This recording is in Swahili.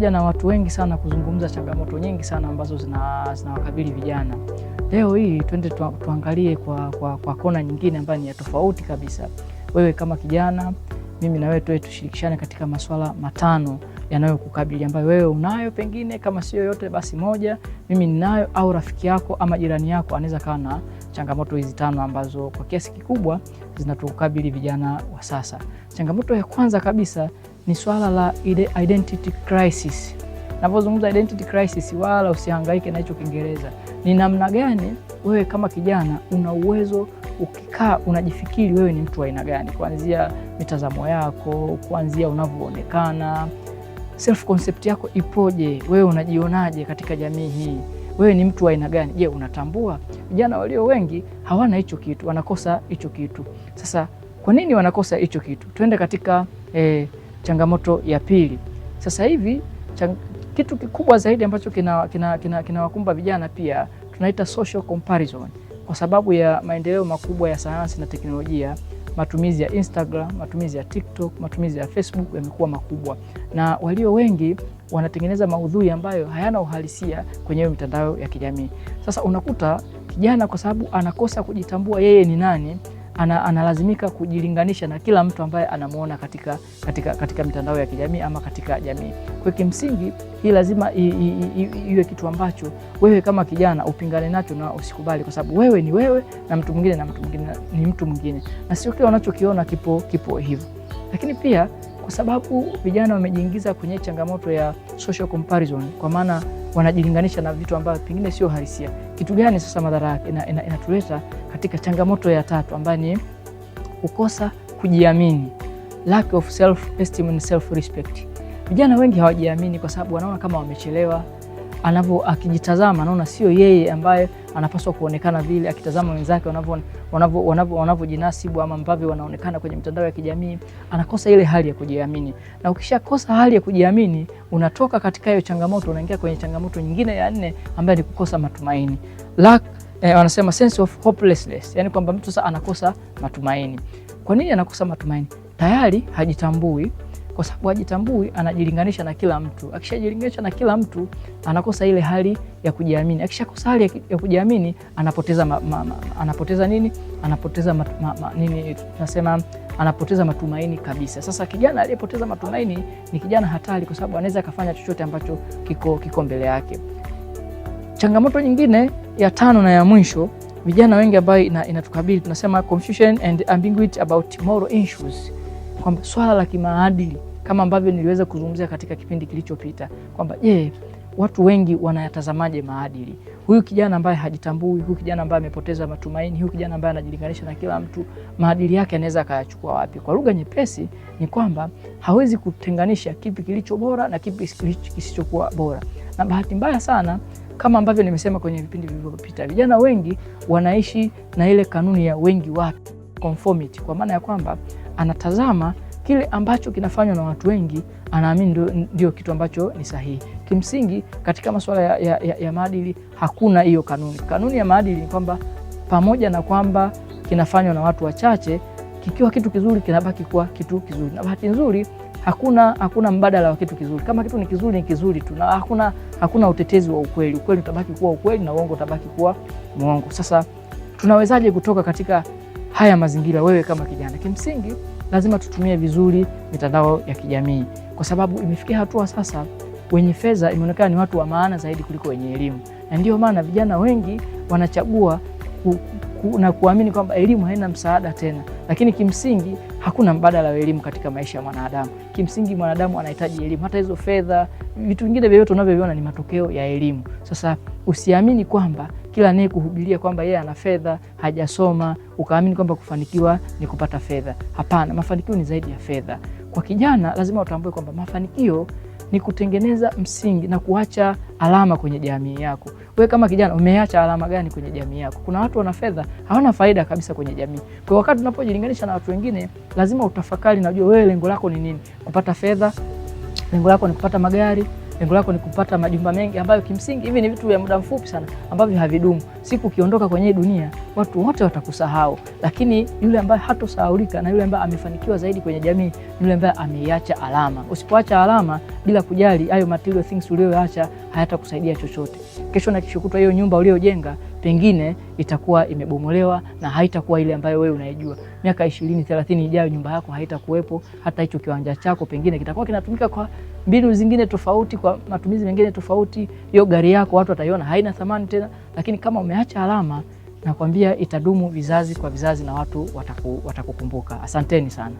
pamoja na watu wengi sana kuzungumza changamoto nyingi sana ambazo zinawakabili vijana, leo hii twende tuangalie kwa kona nyingine ambayo ni ya tofauti kabisa. Wewe kama kijana, mimi na wewe tushirikishane katika masuala matano yanayokukabili, ambayo wewe unayo, pengine kama sio yote basi moja mimi ninayo, au rafiki yako ama jirani yako anaweza kawa na changamoto hizi tano ambazo kwa kiasi kikubwa zinatukabili vijana wa sasa. Changamoto ya kwanza kabisa ni swala la identity crisis. Ninapozungumza identity crisis, wala usihangaike na hicho Kiingereza. Ni namna gani wewe kama kijana una uwezo ukikaa unajifikiri wewe ni mtu wa aina gani, kuanzia mitazamo yako, kuanzia unavyoonekana, self concept yako ipoje, wewe unajionaje katika jamii hii, wewe ni mtu wa aina gani? Je, unatambua? Vijana walio wengi hawana hicho kitu, wanakosa hicho kitu. Sasa kwa nini wanakosa hicho kitu? Twende katika changamoto ya pili. Sasa hivi kitu kikubwa zaidi ambacho kinawakumba vijana pia tunaita social comparison. Kwa sababu ya maendeleo makubwa ya sayansi na teknolojia, matumizi ya Instagram, matumizi ya TikTok, matumizi ya Facebook yamekuwa makubwa, na walio wengi wanatengeneza maudhui ambayo hayana uhalisia kwenye mitandao ya kijamii. Sasa unakuta kijana kwa sababu anakosa kujitambua yeye ni nani, analazimika kujilinganisha na kila mtu ambaye anamuona katika mitandao ya kijamii ama katika jamii. Kwa kimsingi hii lazima iwe kitu ambacho wewe kama kijana upingane nacho na usikubali, kwa sababu wewe ni wewe na mtu mwingine na mtu mwingine ni mtu mwingine, na sio kile unachokiona kipo hivyo. Lakini pia kwa sababu vijana wamejiingiza kwenye changamoto ya social comparison, kwa maana wanajilinganisha na vitu ambavyo pengine sio halisia. Kitu gani sasa madhara yake inatuleta katika changamoto ya tatu, ambayo ni kukosa kujiamini, lack of self esteem and self respect. Vijana wengi hawajiamini kwa sababu wanaona kama wamechelewa. Akijitazama anaona sio yeye ambaye anapaswa kuonekana vile, akitazama wenzake wanavyojinasibu ama ambavyo wanaonekana kwenye mitandao ya kijamii, anakosa ile hali ya kujiamini. Na ukishakosa hali ya kujiamini, unatoka katika hiyo changamoto unaingia kwenye changamoto nyingine ya nne, ambayo ni kukosa matumaini. Wanasema sense of hopelessness, yani kwamba mtu sasa anakosa matumaini. Kwa nini anakosa matumaini? Tayari hajitambui. Kwa sababu hajitambui, anajilinganisha na kila mtu. Akishajilinganisha na kila mtu, anakosa ile hali ya kujiamini. Akishakosa hali ya kujiamini, anapoteza nini? Anapoteza matumaini kabisa. Sasa kijana aliyepoteza matumaini ni kijana hatari, kwa sababu anaweza akafanya chochote ambacho kiko mbele yake. Changamoto nyingine ya tano na ya mwisho, vijana wengi ambayo inatukabili, tunasema confusion and ambiguity about moral issues, kwamba swala la kimaadili, kama ambavyo niliweza kuzungumzia katika kipindi kilichopita, kwamba watu wengi wanayatazamaje maadili. Huyu kijana ambaye hajitambui, huyu kijana ambaye amepoteza matumaini, huyu kijana ambaye anajilinganisha na kila mtu, maadili yake anaweza akayachukua wapi? Kwa lugha nyepesi ni kwamba hawezi kutenganisha kipi kilicho bora na kipi kisichokuwa bora. Na bahati mbaya sana, kama ambavyo nimesema kwenye vipindi vilivyopita, vijana wengi wanaishi na ile kanuni ya wengi wake, conformity, kwa maana ya kwamba anatazama kile ambacho kinafanywa na watu wengi, anaamini ndio kitu ambacho ni sahihi. Kimsingi katika masuala ya maadili hakuna hiyo kanuni. Kanuni ya maadili ni kwamba pamoja na kwamba kinafanywa na watu wachache, kikiwa kitu kizuri kinabaki kuwa kitu kizuri. Na bahati nzuri hakuna mbadala wa kitu kizuri. Kama kitu ni kizuri tu, na hakuna utetezi wa ukweli. Ukweli utabaki kuwa ukweli na uongo utabaki kuwa muongo. Sasa tunawezaje kutoka katika haya mazingira wewe kama kijana? Kimsingi lazima tutumie vizuri mitandao ya kijamii, kwa sababu imefikia hatua sasa wenye fedha imeonekana ni watu wa maana zaidi kuliko wenye elimu. Na ndio maana vijana wengi wanachagua na kuamini kwamba elimu haina msaada tena. Lakini kimsingi hakuna mbadala wa elimu katika maisha ya mwanadamu. Kimsingi mwanadamu anahitaji elimu. Hata hizo fedha, vitu vingine vyote unavyoviona ni matokeo ya elimu. Sasa usiamini kwamba kila anayekuhubiria kwamba yeye ana fedha hajasoma, ukaamini kwamba kufanikiwa ni kupata fedha. Hapana, mafanikio ni zaidi ya fedha. Kwa kijana lazima utambue kwamba mafanikio ni kutengeneza msingi na kuacha alama kwenye jamii yako. Wewe kama kijana umeacha alama gani kwenye jamii yako? Kuna watu wana fedha, hawana faida kabisa kwenye jamii. Kwa wakati unapojilinganisha na watu wengine, lazima utafakari na ujue wewe lengo lako ni nini? Kupata fedha, lengo lako ni kupata magari, lengo lako ni kupata majumba mengi, ambayo kimsingi hivi ni vitu vya muda mfupi sana ambavyo havidumu. Siku ukiondoka kwenye dunia, watu wote watakusahau. Lakini yule ambaye hatosahaulika na yule ambaye amefanikiwa zaidi kwenye jamii, yule ambaye ameiacha alama. Usipoacha alama, bila kujali hayo material things ulioacha hayatakusaidia chochote. Kesho na kesho kutwa hiyo nyumba uliojenga pengine itakuwa imebomolewa na haitakuwa ile ambayo wewe unaijua. Miaka 20, 30 ijayo nyumba yako haitakuwepo, hata hicho kiwanja chako pengine kitakuwa kinatumika kwa mbinu zingine tofauti, kwa matumizi mengine tofauti. Hiyo gari yako watu wataiona haina thamani tena, lakini kama umeacha alama, nakwambia itadumu vizazi kwa vizazi na watu watakukumbuka. Asanteni sana.